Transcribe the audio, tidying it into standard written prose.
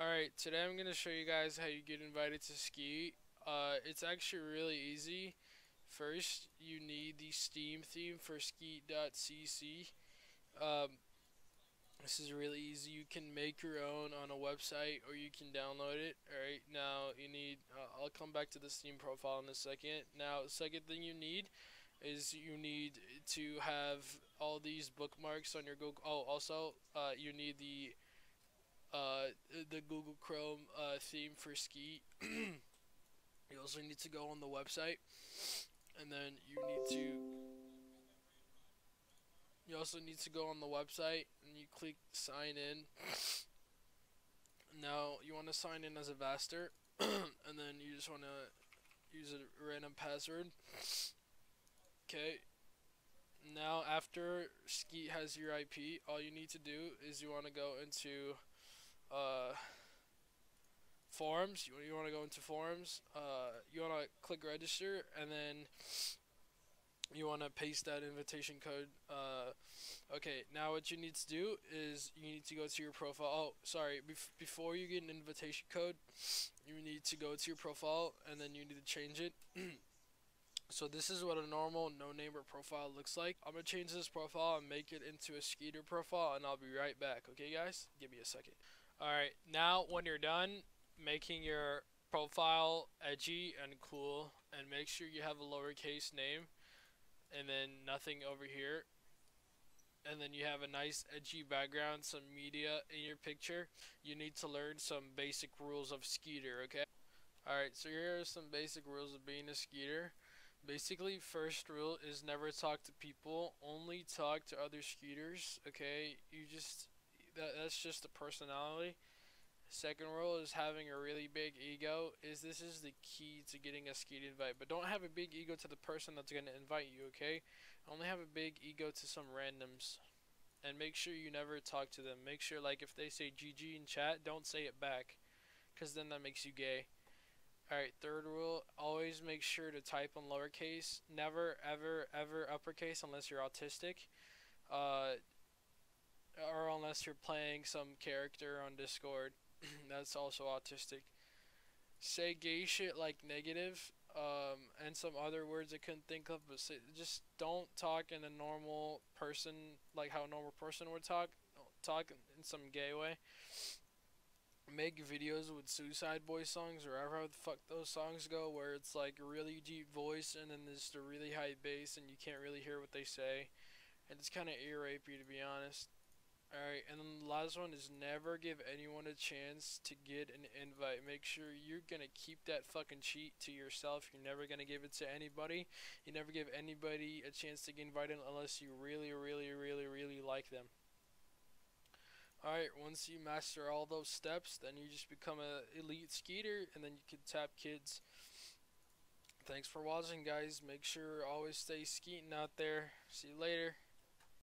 Alright, today I'm going to show you guys how you get invited to Skeet. It's actually really easy. First, you need the Steam theme for skeet.cc. Um, this is really easy. You can make your own on a website or you can download it. Alright, now you need, I'll come back to the Steam profile in a second. Now, the second thing you need is you need to have all these bookmarks on your Google. Oh, also, you need the Google Chrome theme for Skeet. You also need to go on the website, and then you also need to go on the website and you click sign in. Now you want to sign in as a Vaster, and then you just want to use a random password. Okay. Now after Skeet has your IP, all you need to do is you want to go into forums. You want to go into forums. You want to click register, and then you want to paste that invitation code. Okay, now what you need to do is you need to go to your profile. Oh, sorry. Before you get an invitation code, you need to go to your profile, and then you need to change it. So this is what a normal no-namer profile looks like. I'm going to change this profile and make it into a Skeeter profile, and I'll be right back. Okay, guys? Give me a second. Alright, now when you're done making your profile edgy and cool, and make sure you have a lowercase name, and then nothing over here, and then you have a nice edgy background, some media in your picture, you need to learn some basic rules of Skeeter, okay? Alright, so here are some basic rules of being a Skeeter. Basically, first rule is never talk to people, only talk to other Skeeters, okay? That's just a personality. Second rule is having a really big ego. This is the key to getting a Skeet invite, but don't have a big ego to the person that's going to invite you, okay? Only have a big ego to some randoms, and make sure you never talk to them. Make sure, like, if they say GG in chat, don't say it back, because then that makes you gay. Alright, third rule, always make sure to type on lowercase. Never, ever, ever uppercase unless you're autistic. Or unless you're playing some character on Discord that's also autistic. Say gay shit like negative, and some other words I couldn't think of, but just don't talk in a normal person, like how a normal person would talk. Don't talk in some gay way. Make videos with Suicide Boy songs or however the fuck those songs go, where it's like a really deep voice and then there's the really high bass and you can't really hear what they say, and it's kind of ear rapey, to be honest. Alright, and then the last one is never give anyone a chance to get an invite. Make sure you're gonna keep that fucking cheat to yourself. You're never gonna give it to anybody. You never give anybody a chance to get invited unless you really, really, really, really like them. Alright, once you master all those steps, then you just become an elite Skeeter, and then you can tap kids. Thanks for watching, guys. Make sure always stay skeeting out there. See you later.